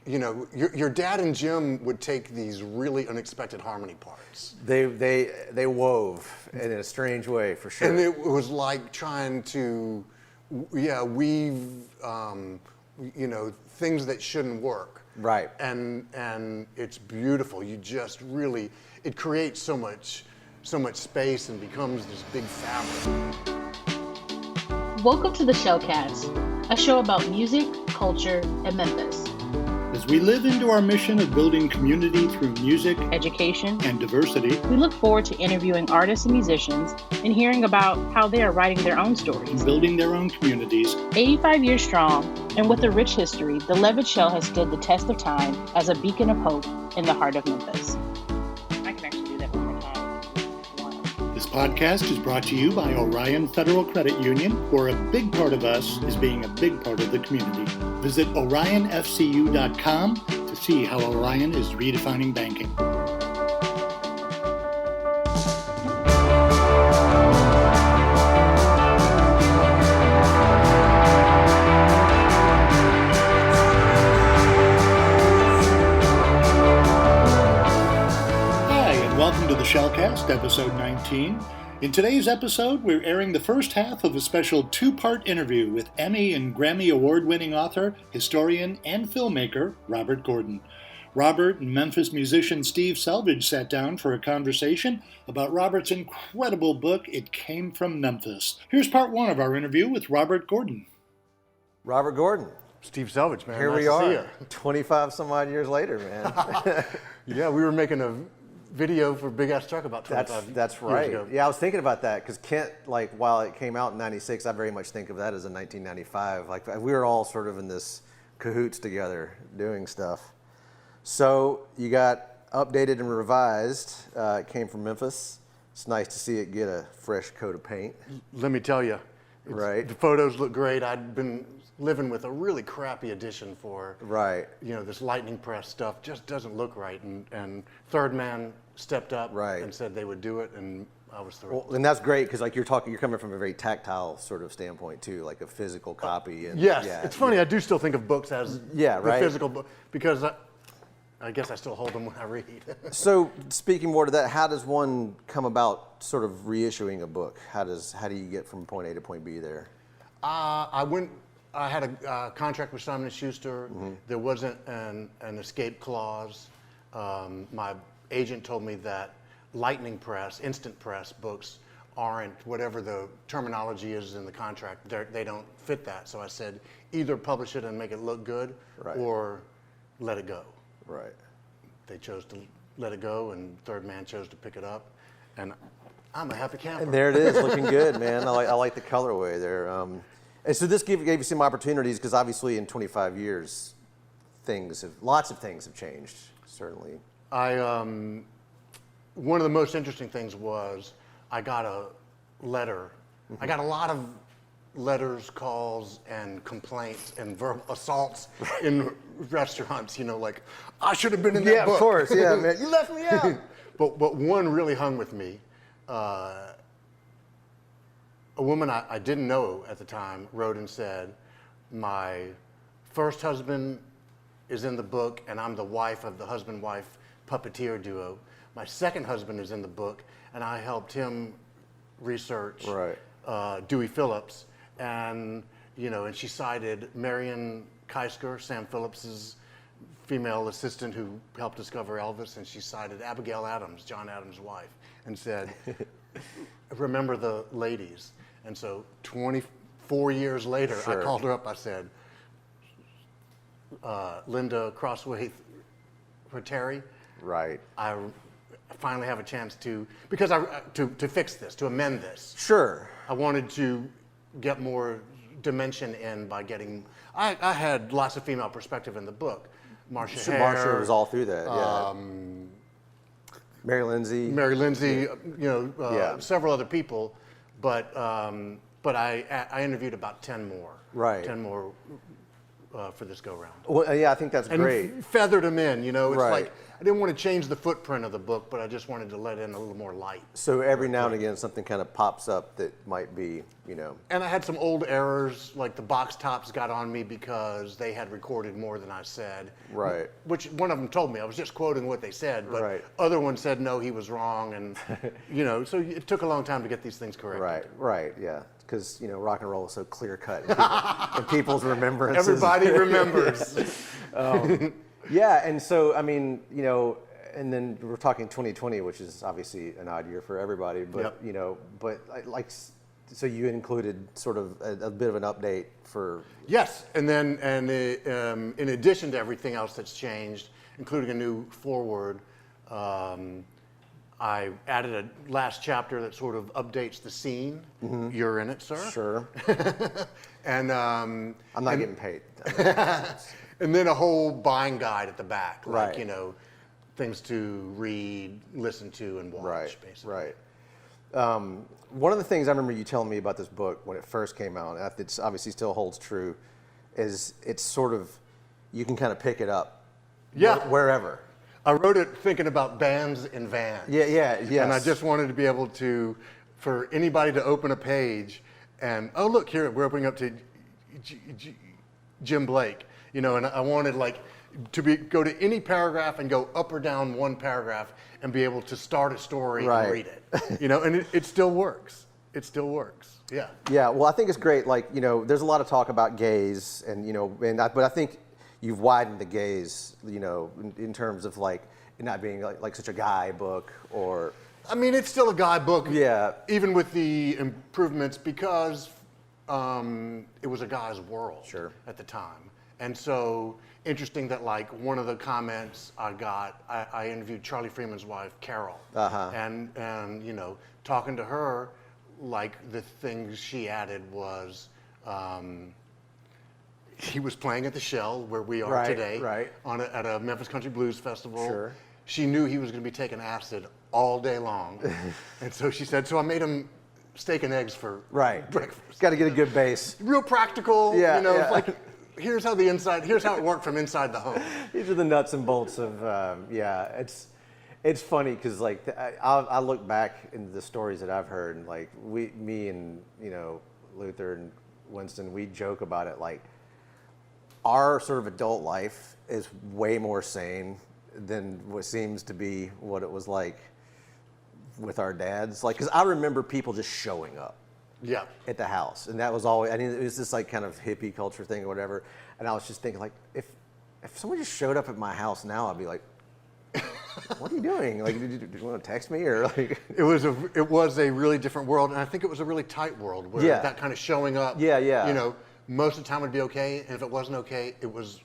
your dad and Jim would take these really unexpected harmony parts. They wove in a strange way, for sure. And it was like trying to, weave, things that shouldn't work. Right. And it's beautiful. You just really, it creates so much space and becomes this big fabric. Welcome to the Shellcast, a show about music, culture, and Memphis. As we live into our mission of building community through music, education, and diversity, we look forward to interviewing artists and musicians and hearing about how they are writing their own stories, building their own communities. 85 years strong, and with a rich history, the Levitt Shell has stood the test of time as a beacon of hope in the heart of Memphis. I can actually do that one more time. This podcast is brought to you by Orion Federal Credit Union, where a big part of us is being a big part of the community. Visit orionfcu.com to see how Orion is redefining banking. Hi, and welcome to the Shellcast, episode 19. In today's episode, we're airing the first half of a special two-part interview with Emmy and Grammy award-winning author, historian, and filmmaker Robert Gordon. Robert and Memphis musician Steve Selvidge sat down for a conversation about Robert's incredible book, It Came From Memphis. Here's part one of our interview with Robert Gordon. Robert Gordon. Steve Selvidge, man. Here nice we to are, see you. 25 some odd years later, man. Yeah, we were making a video for Big Ass Truck about 25 That's years right. ago. Yeah, I was thinking about that because Kent, while it came out in 96, I very much think of that as a 1995. We were all sort of in this cahoots together doing stuff. So you got updated and revised. It came from Memphis. It's nice to see it get a fresh coat of paint. Let me tell you, Right. the photos look great. I'd been living with a really crappy edition for, Right. this lightning press stuff just doesn't look right. And Third Man stepped up Right. and said they would do it, and I was thrilled. Well, and that's great because you're coming from a very tactile sort of standpoint too, like a physical copy. And Yes, yeah, it's funny. I do still think of books as Yeah, the right. physical book because I guess I still hold them when I read. So speaking more to that, how does one come about sort of reissuing a book? How do you get from point A to point B there? I had a contract with Simon & Schuster. Mm-hmm. There wasn't an escape clause. My agent told me that lightning press, instant press books aren't, whatever the terminology is in the contract, they don't fit that. So I said, either publish it and make it look good, Right. or let it go. Right. They chose to let it go, and Third Man chose to pick it up. And I'm a happy camper. And there it is, looking good, man. I like the colorway there. And so this gave you some opportunities because obviously in 25 years, lots of things have changed, certainly. One of the most interesting things was I got a letter. I got a lot of letters, calls, and complaints and verbal assaults in restaurants. Like I should have been in that Yeah, book. of course. Yeah, man. You left me out. But one really hung with me. A woman I didn't know at the time wrote and said, my first husband is in the book and I'm the wife of the husband-wife puppeteer duo. My second husband is in the book and I helped him research Right. Dewey Phillips. And she cited Marion Keisker, Sam Phillips's female assistant who helped discover Elvis, and she cited Abigail Adams, John Adams' wife, and said, remember the ladies. And so 24 years later, Sure. I called her up, I said, Linda Crossway Terry, Right. I finally have a chance to fix this, to amend this. Sure. I wanted to get more dimension in by getting, I had lots of female perspective in the book. Marcia Hare. Marcia was all through that, yeah. Mary Lindsay. Yeah. Several other people, but I interviewed about 10 more. Right. 10 more for this go round. Well, yeah, I think that's And great. feathered them in, it's Right. like, didn't want to change the footprint of the book, but I just wanted to let in a little more light. So every now and again, something kind of pops up that might be, And I had some old errors, like the box tops got on me because they had recorded more than I said. Right. Which one of them told me, I was just quoting what they said, but Right. other one said, no, he was wrong. And, so it took a long time to get these things corrected. Right, yeah. Because, rock and roll is so clear cut in people's remembrances. Everybody remembers. Yeah, and so, and then we're talking 2020, which is obviously an odd year for everybody, but, so you included sort of a bit of an update for... Yes, and then in addition to everything else that's changed, including a new foreword, I added a last chapter that sort of updates the scene. Mm-hmm. You're in it, sir. Sure. And I'm not getting paid. And then a whole buying guide at the back, like, Right. Things to read, listen to, and watch, basically. Right. One of the things I remember you telling me about this book when it first came out, and it obviously still holds true, is it's sort of, you can kind of pick it up wherever. I wrote it thinking about bands and vans. Yeah. And I just wanted to be able to, for anybody to open a page and, oh, look, here, we're opening up to Jim Blake, and I wanted go to any paragraph and go up or down one paragraph and be able to start a story and read it, and it still works. It still works. Yeah. Yeah. Well, I think it's great. There's a lot of talk about gaze but I think you've widened the gaze, in terms of it not being like such a guy book or... It's still a guy book. Yeah. Even with the improvements because it was a guy's world at the time. And so interesting that one of the comments I got, I interviewed Charlie Freeman's wife, Carol. Uh-huh. And talking to her, the things she added was, he was playing at the Shell, where we are today, at a Memphis Country Blues Festival. Sure. She knew he was going to be taking acid all day long. And so she said, so I made him steak and eggs for breakfast. Got to get a good base. Real practical, here's how it worked from inside the home. These are the nuts and bolts of, it's funny because I look back into the stories that I've heard and me and, Luther and Winston, we joke about it our sort of adult life is way more sane than what seems to be what it was like with our dads. Because I remember people just showing up at the house. And that was always, it was this kind of hippie culture thing or whatever. And I was just thinking if someone just showed up at my house now, I'd be like, what are you doing? Do you want to text me or It was a really different world. And I think it was a really tight world where that kind of showing up, most of the time would be okay, and if it wasn't okay, it was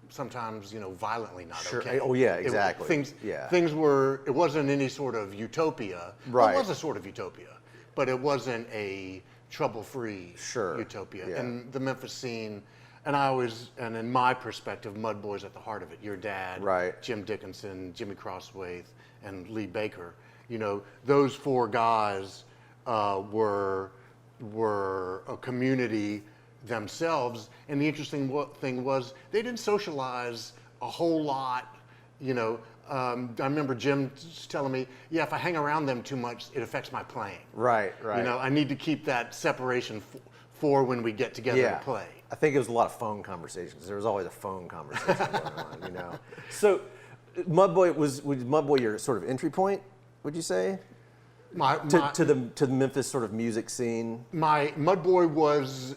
sometimes, violently not okay. Oh yeah, exactly. Things were. It wasn't any sort of utopia. Right. It was a sort of utopia, but it wasn't a trouble-free utopia. Yeah. And the Memphis scene, and in my perspective, Mudboy's at the heart of it. Your dad, Jim Dickinson, Jimmy Crosswaith, and Lee Baker. Those four guys were a community themselves, and the interesting thing was they didn't socialize a whole lot. I remember Jim telling me, if I hang around them too much, it affects my playing. Right. I need to keep that separation for when we get together to play. I think it was a lot of phone conversations. There was always a phone conversation going on. So, Mudboy was Mudboy your sort of entry point? Would you say? To the Memphis sort of music scene. My Mudboy was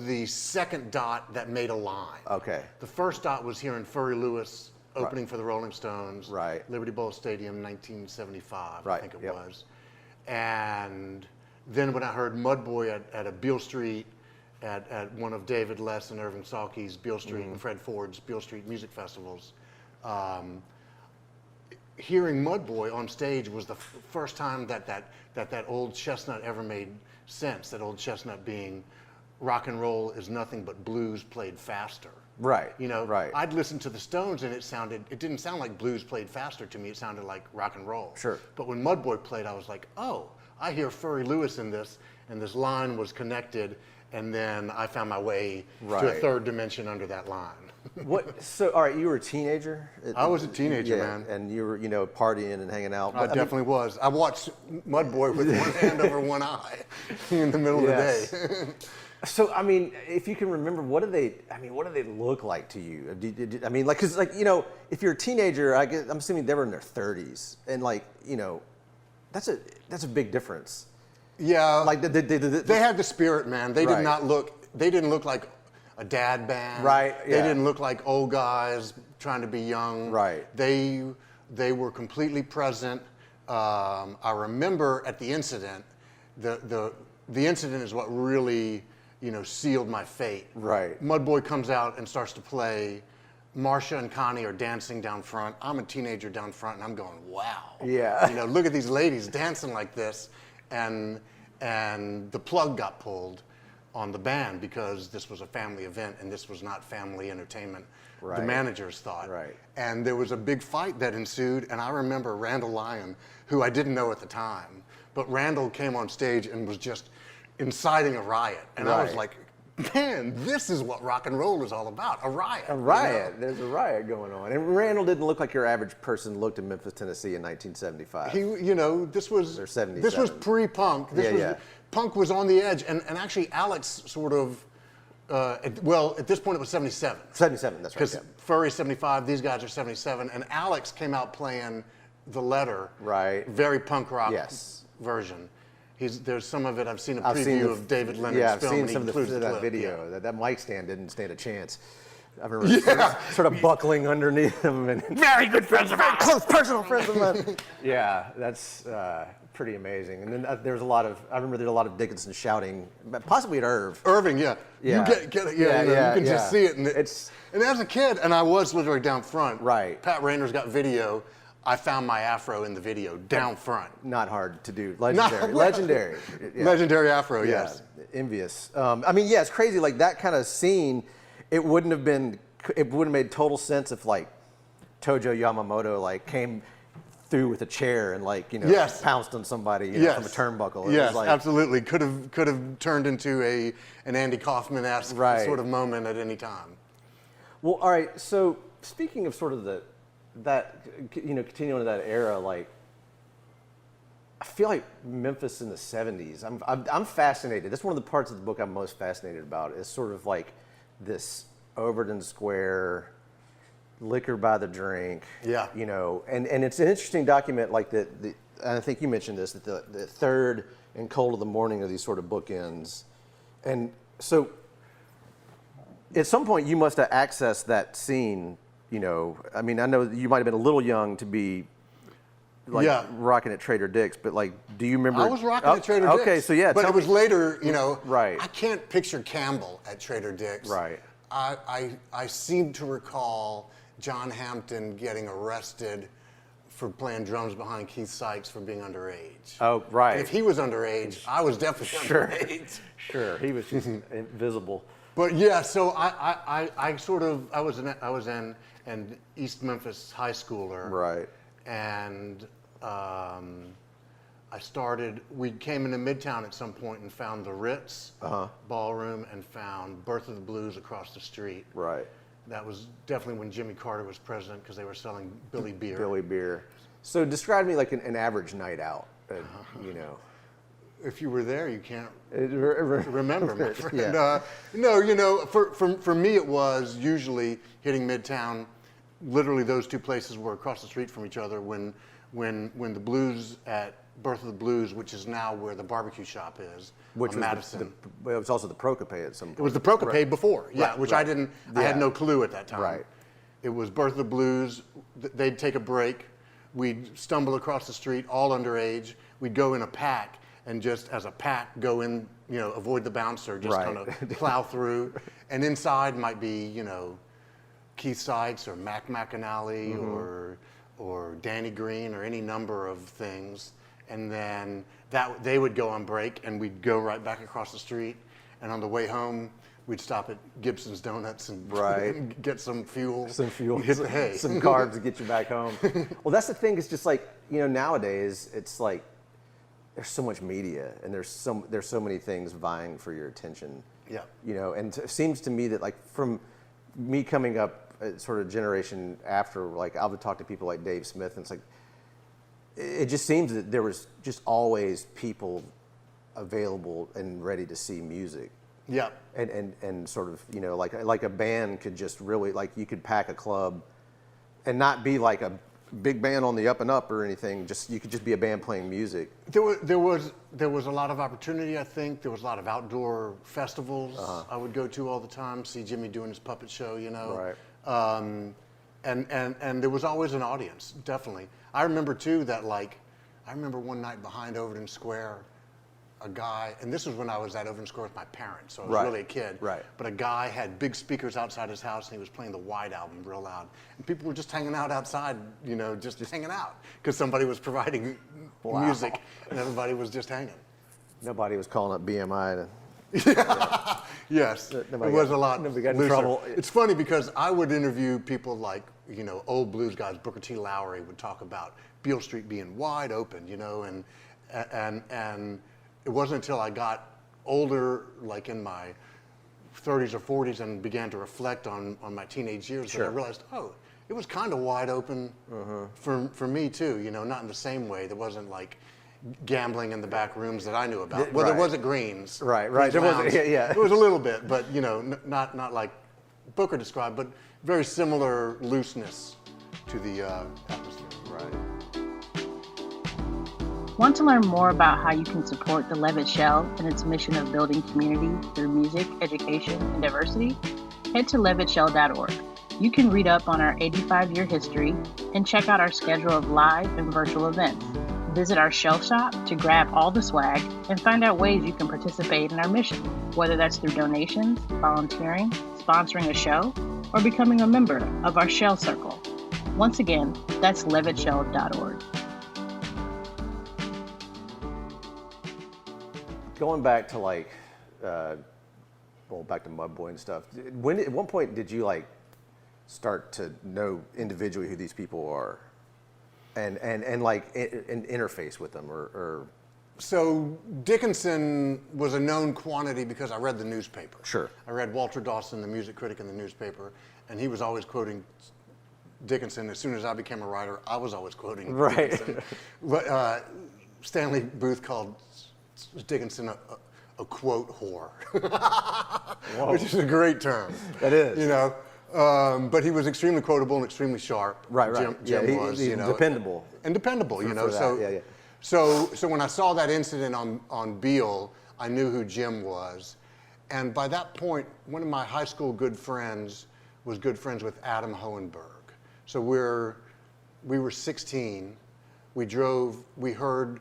the second dot that made a line. Okay. The first dot was here in Furry Lewis, opening for the Rolling Stones. Right. Liberty Bowl Stadium, 1975, right. I think it was. And then when I heard Mudboy at a Beale Street, at one of David Less and Irving Salke's Beale Street and Fred Ford's Beale Street music festivals, hearing Mudboy on stage was the first time that old chestnut ever made sense. That old chestnut being, rock and roll is nothing but blues played faster. Right. I'd listen to the Stones and it didn't sound like blues played faster to me. It sounded like rock and roll. Sure. But when Mudboy played, I was like, oh, I hear Furry Lewis in this, and this line was connected, and then I found my way to a Right. third dimension under that line. What? So, all right, you were a teenager. I was a teenager, Yeah, man. and you were, partying and hanging out. I definitely was. I watched Mudboy with one hand over one eye in the middle Yes. of the day. So, I mean, if you can remember, what do they look like to you? I mean, like, because, like, if you're a teenager, I'm assuming they were in their 30s, and like, that's a big difference. Yeah, Like, they had the spirit, man. They Right. did not look. They didn't look like a dad band. Right, They yeah. didn't look like old guys trying to be young. Right. They were completely present. I remember at the incident, the incident is what really sealed my fate. Right. Mudboy comes out and starts to play. Marsha and Connie are dancing down front. I'm a teenager down front, and I'm going, wow. Yeah. Look at these ladies dancing like this, and the plug got pulled on the band because this was a family event and this was not family entertainment. Right. The managers thought. Right. And there was a big fight that ensued, and I remember Randall Lyon, who I didn't know at the time, but Randall came on stage and was just inciting a riot, and I was Right. like, man, this is what rock and roll is all about, a riot. A riot. There's a riot going on. And Randall didn't look like your average person looked in Memphis, Tennessee in 1975. This was Or 77. this was pre-punk. Yeah. Punk was on the edge, and actually Alex sort of, at this point it was 77. 77, that's right. Because Yeah. Furry's 75, these guys are 77, and Alex came out playing The Letter. Right. Very punk rock Yes. version. There's some of it, I've seen a I've seen preview of David Leonard's Yeah, I've film, seen and he some of includes the that clip. video. Yeah. That mic stand didn't stand a chance. I remember sort of buckling underneath him. And Very good friends of ours. close personal friends of mine. Yeah, that's pretty amazing. And then I remember there's a lot of Dickinson shouting, possibly at Irv. Irving, yeah. Yeah. You get it, you can just see it. And as a kid, and I was literally down front. Right. Pat Rayner's got video. I found my afro in the video, down front. Not hard to do. Legendary. Not- Legendary. Yeah. Legendary afro, Yeah, yes. envious. It's crazy. Like that kind of scene, it wouldn't have made total sense if like Tojo Yamamoto like came through with a chair and Yes. pounced on somebody from a turnbuckle. It Yes, was like, absolutely. Could have turned into an Andy Kaufman-esque Right. sort of moment at any time. Well, all right. So speaking of sort of continuing to that era, like I feel like Memphis in the '70s. I'm fascinated. That's one of the parts of the book I'm most fascinated about. Is sort of like this Overton Square, liquor by the drink. Yeah. And it's an interesting document. Like and I think you mentioned this, that the third and cold of the morning are these sort of bookends, and so at some point you must have accessed that scene. I mean, I know you might have been a little young to be rocking at Trader Dick's, but like, do you remember? I was rocking at Trader Dick's. Okay, so yeah. But it was later, Right. I can't picture Campbell at Trader Dick's. Right. I seem to recall John Hampton getting arrested for playing drums behind Keith Sykes for being underage. Oh, right. And if he was underage, I was definitely underage. Sure, he was just invisible. But yeah, so I was an East Memphis high schooler. Right. And we came into Midtown at some point and found the Ritz Ballroom and found Birth of the Blues across the street. Right. That was definitely when Jimmy Carter was president because they were selling Billy Beer. Billy Beer. So describe me like an average night out, If you were there, you can't remember, my friend. Yeah. No, for me it was usually hitting Midtown. Literally, those two places were across the street from each other. When the Blues at Birth of the Blues, which is now where the barbecue shop is, Which on was Madison. it was also the Procope at some point. It was the Procope Right. before, yeah, Right, which right. I had Yeah. no clue at that time. Right. It was Birth of the Blues. They'd take a break. We'd stumble across the street, all underage. We'd go in a pack and just as a pack go in, avoid the bouncer, just Right. kind of plow through. And inside might be, Keith Sykes or Mac McAnally or Danny Green or any number of things. And then they would go on break and we'd go right back across the street. And on the way home, we'd stop at Gibson's Donuts and Right. get some fuel. Some fuel, and hit the hay. some carbs to get you back home. Well, that's the thing. It's just like nowadays, it's like there's so much media and there's so many things vying for your attention. Yeah. You know, and it seems to me that like from me coming up sort of generation after, like I would talk to people like Dave Smith, and it's like, it just seems that there was just always people available and ready to see music. Yeah. And sort of, you know, like a band could just really, like you could pack a club and not be like a big band on the up and up or anything. Just you could just be a band playing music. There was a lot of opportunity. I think there was a lot of outdoor festivals I would go to all the time. See Jimmy doing his puppet show, you know. Right. And there was always an audience, definitely. I remember too that I remember one night behind Overton Square, a guy, and this was when I was at Overton Square with my parents, so I was really a kid. Right. But a guy had big speakers outside his house, and he was playing the White Album real loud. And people were just hanging out outside, you know, just hanging out, because somebody was providing music, and everybody was just hanging. Nobody was calling up BMI. Yes, it was a lot. Nobody got in trouble. It's funny because I would interview people like, you know, old blues guys. Booker T. Lowry would talk about Beale Street being wide open, you know, and it wasn't until I got older, like in my 30s or 40s, and began to reflect on my teenage years that I realized, oh, it was kind of wide open for me too, you know, not in the same way. There wasn't like gambling in the back rooms that I knew about. Well, there wasn't Greens. Right. Greens There Lounge. wasn't, yeah. It was a little bit, but, you know, not like Booker described, but very similar looseness to the atmosphere. Right. Want to learn more about how you can support the Levitt Shell and its mission of building community through music, education, and diversity? Head to levittshell.org. You can read up on our 85-year history and check out our schedule of live and virtual events. Visit our shell shop to grab all the swag and find out ways you can participate in our mission, whether that's through donations, volunteering, sponsoring a show, or becoming a member of our Shell Circle. Once again, that's levittshell.org. Going back to like, back to Mud Boy and stuff. At one point did you like start to know individually who these people are, and like and interface with them or? So Dickinson was a known quantity because I read the newspaper. Sure. I read Walter Dawson, the music critic, in the newspaper, and he was always quoting Dickinson. As soon as I became a writer, I was always quoting Dickinson. But Stanley Booth called Dickinson a quote whore, which is a great term. That is. You know, but he was extremely quotable and extremely sharp. Right. Jim was, he's you know, dependable. And dependable, you know. That. So when I saw that incident on Beale, I knew who Jim was. And by that point, one of my high school good friends was good friends with Adam Hohenberg. So we were 16. We heard,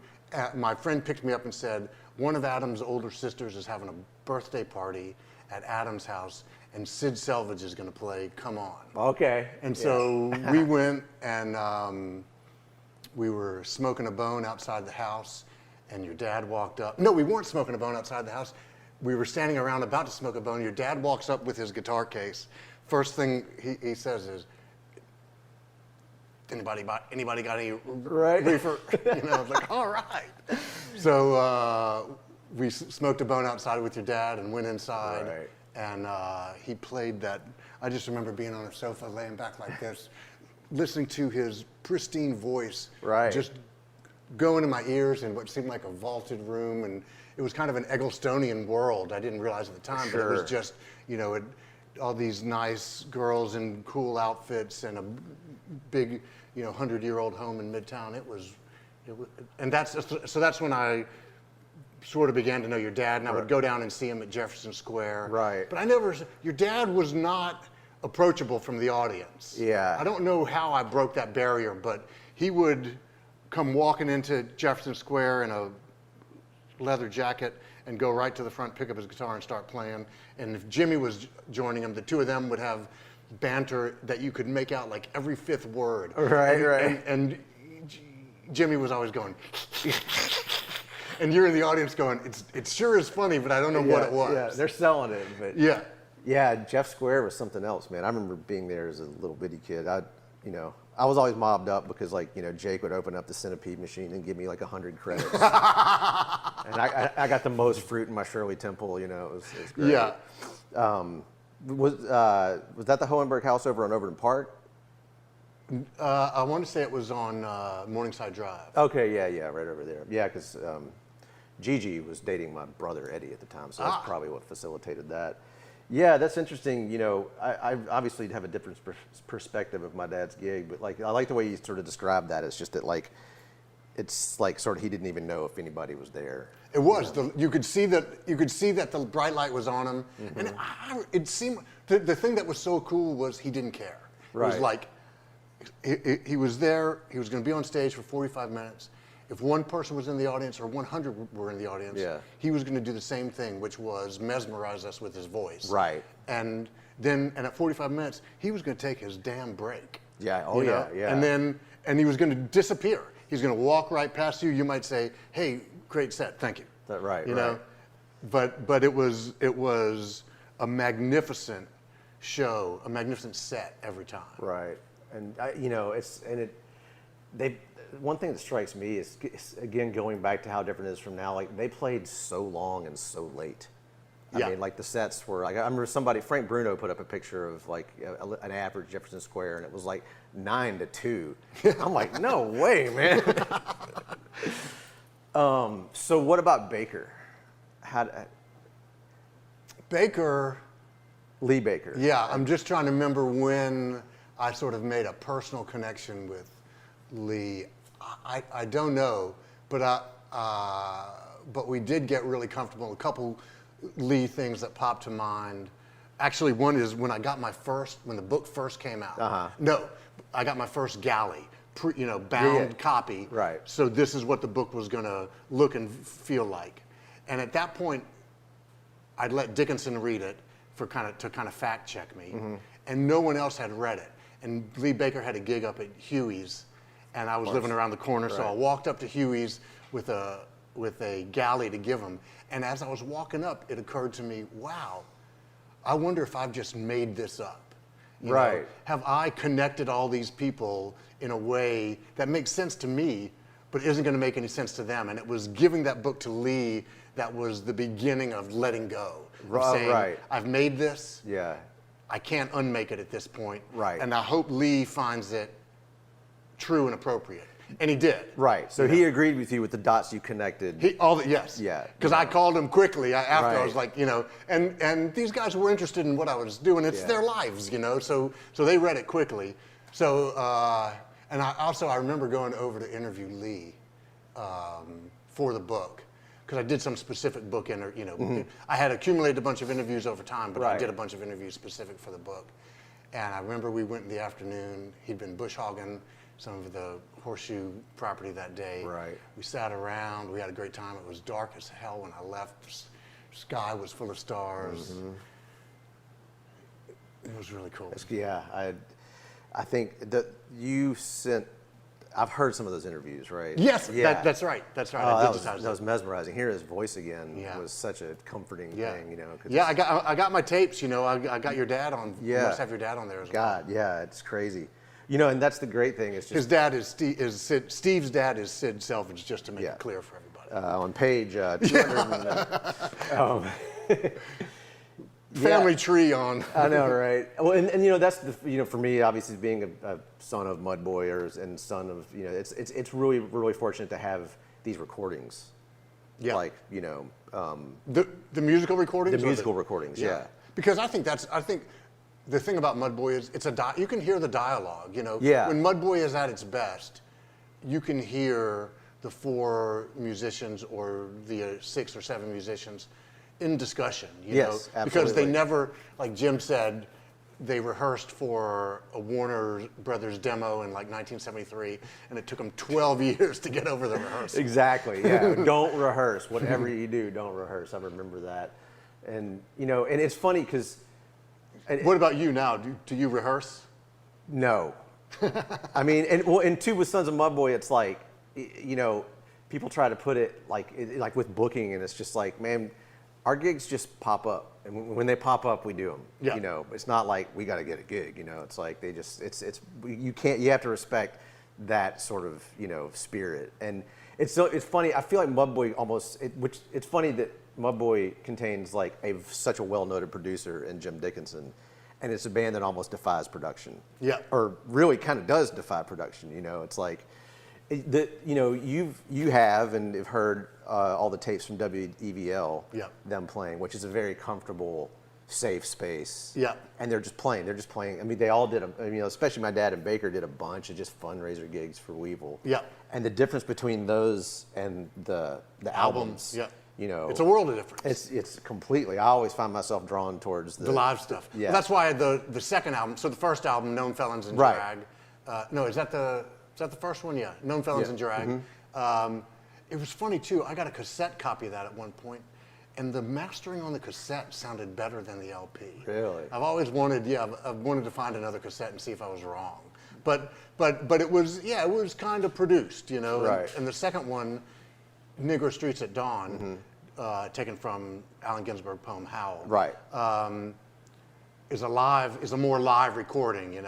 my friend picked me up and said, one of Adam's older sisters is having a birthday party at Adam's house, and Sid Selvidge is going to play Come On. Okay. And so we went, and we were smoking a bone outside the house, and your dad walked up. No, we weren't smoking a bone outside the house. We were standing around about to smoke a bone. Your dad walks up with his guitar case. First thing he says is, anybody got any reefer? You know, I was like, all right. So we smoked a bone outside with your dad and went inside. Right. And he played that. I just remember being on a sofa, laying back like this, listening to his pristine voice just go into my ears in what seemed like a vaulted room. And it was kind of an Egglestonian world. I didn't realize at the time, but it was just, you know, all these nice girls in cool outfits and a big, you know, 100-year-old home in Midtown. And that's when I sort of began to know your dad, and I would go down and see him at Jefferson Square. Right. But your dad was not approachable from the audience. Yeah. I don't know how I broke that barrier, but he would come walking into Jefferson Square in a leather jacket and go right to the front, pick up his guitar and start playing. And if Jimmy was joining him, the two of them would have banter that you could make out like every fifth word. Right. And Jimmy was always going, and you're in the audience going, it sure is funny, but I don't know what it was. Yeah, they're selling it. But yeah. Yeah, Jeff Square was something else, man. I remember being there as a little bitty kid. I was always mobbed up because Jake would open up the centipede machine and give me like 100 credits. And I got the most fruit in my Shirley Temple, it was great. Yeah. Was that the Hohenberg house over on Overton Park? I want to say it was on Morningside Drive. Okay, yeah, right over there. Yeah, because Gigi was dating my brother Eddie at the time, so that's probably what facilitated that. Yeah, that's interesting. I obviously have a different perspective of my dad's gig, but I like the way you sort of described that. It's just that it's like sort of he didn't even know if anybody was there. It was. You could see that the bright light was on him, and it seemed the thing that was so cool was he didn't care. Right. It was like he was there. He was going to be on stage for 45 minutes. If one person was in the audience or 100 were in the audience, he was going to do the same thing, which was mesmerize us with his voice. Right. And at 45 minutes, he was going to take his damn break. Yeah. Yeah. And he was going to disappear. He's going to walk right past you. You might say, "Hey, great set, thank you." Right. You know, but it was a magnificent show, a magnificent set every time. Right. And one thing that strikes me is again going back to how different it is from now. Like they played so long and so late. I mean, like the sets were like I remember Frank Bruno put up a picture of like an average Jefferson Square, and it was like 9 to 2. I'm like, no way, man. So what about Baker? Lee Baker. Yeah, I'm just trying to remember when I sort of made a personal connection with Lee. I don't know, but we did get really comfortable. A couple Lee things that popped to mind. Actually, one is when the book first came out. No, I got my first galley, bound copy. Right. So this is what the book was going to look and feel like. And at that point, I'd let Dickinson read it to kind of fact check me, and no one else had read it. And Lee Baker had a gig up at Huey's, and I was living around the corner, so I walked up to Huey's with a galley to give him. And as I was walking up, it occurred to me, wow, I wonder if I've just made this up. You know, have I connected all these people in a way that makes sense to me, but isn't going to make any sense to them? And it was giving that book to Lee that was the beginning of letting go. Of saying, I've made this. Yeah. I can't unmake it at this point. Right. And I hope Lee finds it true and appropriate. And he did. Right. So he agreed with you with the dots you connected. Yes. Yeah. Because I called him quickly after I was like, and these guys were interested in what I was doing. It's their lives, so they read it quickly. So, and I remember going over to interview Lee for the book. Because I did some specific book, I had accumulated a bunch of interviews over time, but I did a bunch of interviews specific for the book. And I remember we went in the afternoon. He'd been bush hogging some of the Horseshoe property that day. Right. We sat around. We had a great time. It was dark as hell when I left. The sky was full of stars. It was really cool. Yeah, I think that you sent. I've heard some of those interviews, right? Yes, yeah. That's right. That's right. Oh, that was mesmerizing. Hearing his voice again was such a comforting thing, Yeah, I got my tapes. I got your dad on. Yeah. You must have your dad on there as well. God, yeah, it's crazy. And that's the great thing. It's just his dad is Steve's dad is Sid Selvidge, just to make it clear for everybody. On page 200. Family tree on. I know, right? Well, and that's the for me, obviously being a son of Mudboy and son of it's really really fortunate to have these recordings. Yeah. Like the musical recordings. The musical recordings, yeah. Because I think the thing about Mudboy is you can hear the dialogue. Yeah. When Mudboy is at its best, you can hear the 4 musicians or the 6 or 7 musicians in discussion, yes, know, because they never, like Jim said, they rehearsed for a Warner Brothers demo in like 1973, and it took them 12 years to get over the rehearsal. Exactly, yeah. Don't rehearse. Whatever you do, don't rehearse. I remember that. And, and it's funny because... What about you now? Do you rehearse? No. I mean, and too, with Sons of Mudboy, it's like, people try to put it like with booking, and it's just like, man... our gigs just pop up, and when they pop up, we do them. Yeah. You know, it's not like we got to get a gig. You know, it's like they just you have to respect that sort of spirit. And it's funny. I feel like Mudboy it's funny that Mudboy contains like such a well-noted producer in Jim Dickinson, and it's a band that almost defies production. Yeah. Or really kind of does defy production. It's like you have and have heard all the tapes from WEVL, Yeah. them playing, which is a very comfortable, safe space. Yeah. And they're just playing. I mean, they all did especially my dad and Baker did a bunch of just fundraiser gigs for Weevil. Yeah. And the difference between those and the albums, Yeah. it's a world of difference. It's completely. I always find myself drawn towards The live stuff. Yeah. Well, that's why the second album. So the first album, Known Felons in Right. Drag. No, is that the first one? Yeah, Known Felons in Drag. It was funny too. I got a cassette copy of that at one point, and the mastering on the cassette sounded better than the LP. Really? I've always wanted, I've wanted to find another cassette and see if I was wrong. But it was kind of produced, Right. And the second one, Negro Streets at Dawn, taken from Allen Ginsberg poem Howl. Right. Is a more live recording,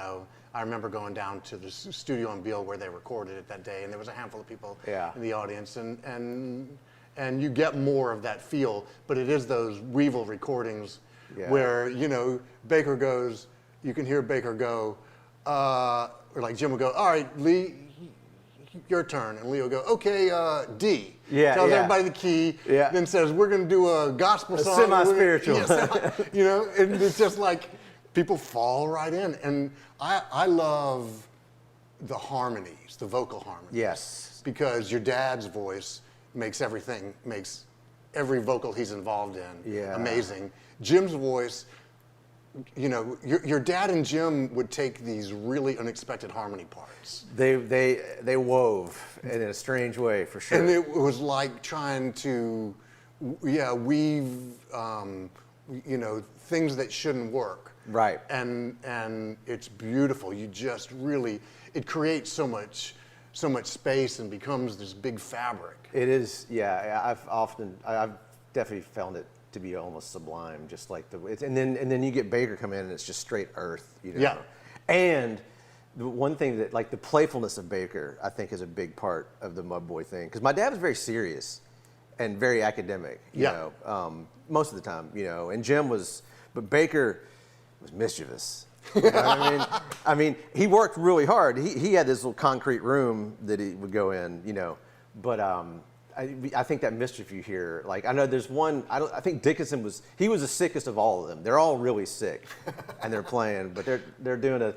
I remember going down to the studio on Beale where they recorded it that day, and there was a handful of people in the audience, and you get more of that feel. But it is those Weevil recordings where Baker goes, you can hear Baker go, or like Jim will go, all right, Lee, your turn, and Lee will go, okay, D. Yeah, tells yeah. everybody the key, Yeah. then says we're going to do a gospel song, semi-spiritual. and it's just like. People fall right in, and I love the harmonies, the vocal harmonies. Yes. Because your dad's voice makes every vocal he's involved in amazing. Jim's voice, your dad and Jim would take these really unexpected harmony parts. They wove in a strange way, for sure. And it was like trying to, weave, things that shouldn't work. Right. And it's beautiful. You just really, it creates so much space and becomes this big fabric. It is, yeah. I've definitely found it to be almost sublime, just like and then you get Baker come in and it's just straight earth, Yeah. And the one thing that, like, the playfulness of Baker, I think, is a big part of the Mudboy thing. Because my dad was very serious and very academic, most of the time, And Jim but Baker was mischievous. You know what I mean? I mean, he worked really hard. He had this little concrete room that he would go in, But I think that mischief you hear, like, I know there's one. I think Dickinson was the sickest of all of them. They're all really sick, and they're playing, but they're doing a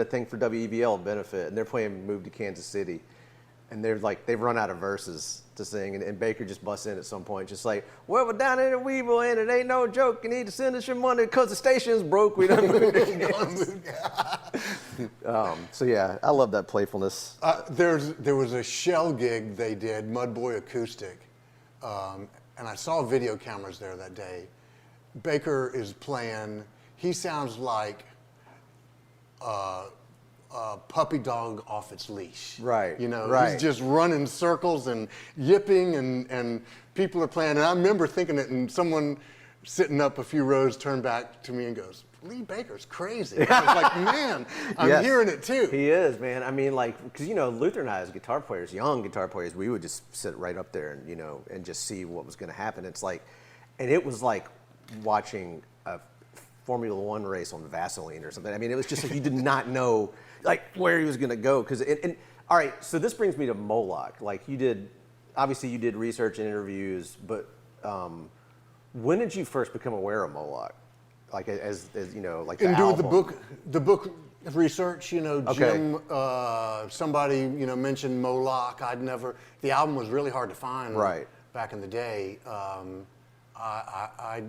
thing for WEVL benefit, and they're playing "Move to Kansas City," and they've run out of verses to sing, and Baker just busts in at some point, just like, well, we're down in the Weevil, and it ain't no joke. You need to send us your money because the station's broke. We done moved to Kansas. So yeah, I love that playfulness. There was a Shell gig they did, Mudboy Acoustic, and I saw video cameras there that day. Baker is playing. He sounds like a puppy dog off its leash. Right. He's just running circles and yipping, and people are playing. And I remember thinking it, and someone sitting up a few rows turned back to me and goes, Lee Baker's crazy. I was like, man, I'm hearing it too. He is, man. I mean, like, because, Luther and I as guitar players, young guitar players, we would just sit right up there and, and just see what was going to happen. It's like, and it was like watching a Formula One race on Vaseline or something. I mean, it was just like you did not know, like, where he was going to go. And all right, so this brings me to Moloch. Like, obviously you did research and interviews, but when did you first become aware of Moloch? Like, as like the and album? the book research, Okay. Jim, somebody, mentioned Moloch. The album was really hard to find back in the day. I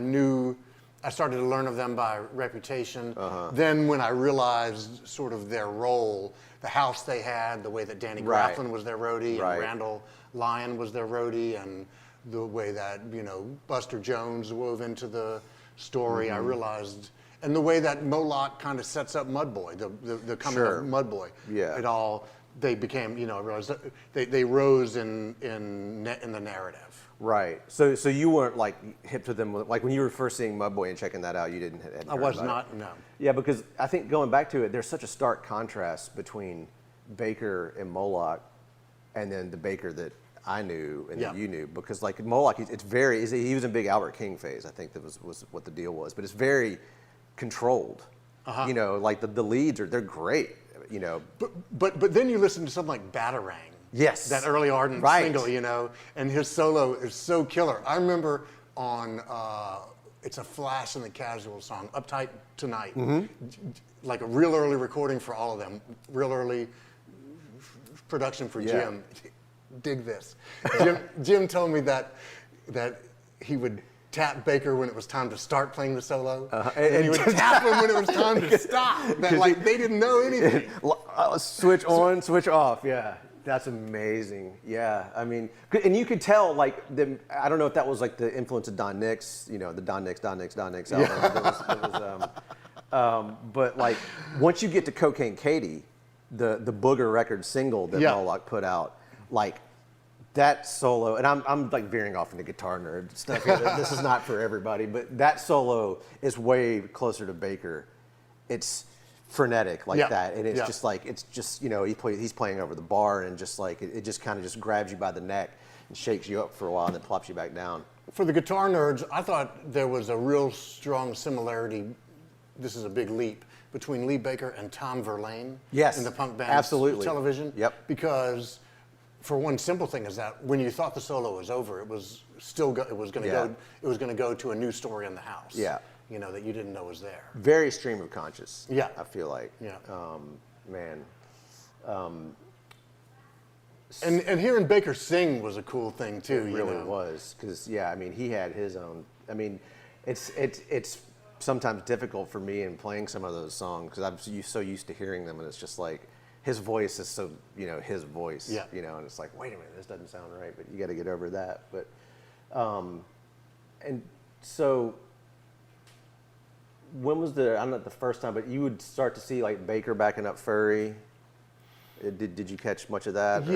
knew, I started to learn of them by reputation. Then when I realized sort of their role, the house they had, the way that Danny Grafflin was their roadie, and Randall Lyon was their roadie, and the way that, Buster Jones wove into the story, I realized, and the way that Moloch kind of sets up Mudboy, the coming of Mudboy. They became, I realized that they rose in the narrative. Right. So you weren't like hip to them, like when you were first seeing Mudboy and checking that out, you hadn't I heard was about not, it. no. Yeah, because I think going back to it, there's such a stark contrast between Baker and Moloch, and then the Baker that I knew and that you knew. Because like Moloch, he was in big Albert King phase. I think that was what the deal was. But it's very controlled. You know, like the leads they're great. You know. But then you listen to something like Batarang. Yes. That early Ardent single, you know, and his solo is so killer. I remember on, it's a Flash and the Casual song, Uptight Tonight, like a real early recording for all of them, real early production for Jim. Dig this. Jim told me that he would tap Baker when it was time to start playing the solo, and he would tap him when it was time to stop. That like they didn't know anything. Switch on, switch off. Yeah, that's amazing. Yeah, I mean, and you could tell like I don't know if that was like the influence of Don Nix, you know, the Don Nix album. But like once you get to Cocaine Katie, the Booger record single that Moloch put out, like. That solo, and I'm like veering off into guitar nerd stuff here. This is not for everybody, but that solo is way closer to Baker. It's frenetic like that, and it's just like you know he's playing over the bar, and just like it just kind of just grabs you by the neck and shakes you up for a while, and then plops you back down. For the guitar nerds, I thought there was a real strong similarity. This is a big leap between Lee Baker and Tom Verlaine in the punk band Television. Yep. Because for one simple thing is that when you thought the solo was over, it was still it was going to go to a new story in the house. Yeah. You know that you didn't know was there. Very stream of conscious. Yeah. I feel like. Yeah. Man. And hearing Baker sing was a cool thing too. It really was, because I mean he had his own. I mean, it's sometimes difficult for me in playing some of those songs because I'm so used to hearing them, and it's just like. His voice is so, you know, his voice, you know, and it's like, wait a minute, this doesn't sound right, but you got to get over that. But, and so, when was I'm not the first time, but you would start to see like Baker backing up Furry. Did you catch much of that?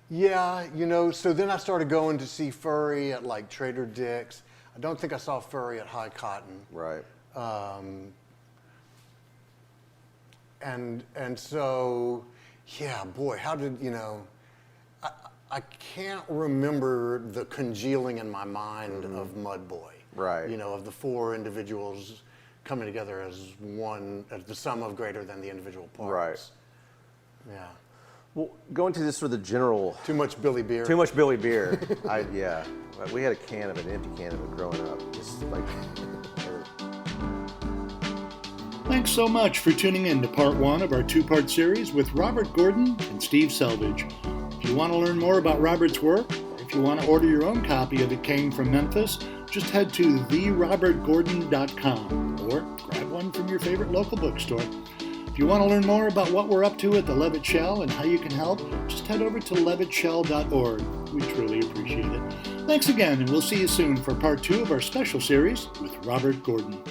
Yeah, you know, so then I started going to see Furry at like Trader Dick's. I don't think I saw Furry at High Cotton. Right. And so, yeah, boy, how did, you know, I can't remember the congealing in my mind of Mudboy. Right. You know, of the four individuals coming together as one, as the sum of greater than the individual parts. Right. Yeah. Well, going to this for the general. Too much Billy Beer. Too much Billy Beer. Yeah. We had an empty can of it growing up. Just like. Thanks so much for tuning in to part one of our two-part series with Robert Gordon and Steve Selvidge. If you want to learn more about Robert's work, or if you want to order your own copy of It Came From Memphis, just head to therobertgordon.com or grab one from your favorite local bookstore. If you want to learn more about what we're up to at the Levitt Shell and how you can help, just head over to levittshell.org. We truly appreciate it. Thanks again, and we'll see you soon for part two of our special series with Robert Gordon.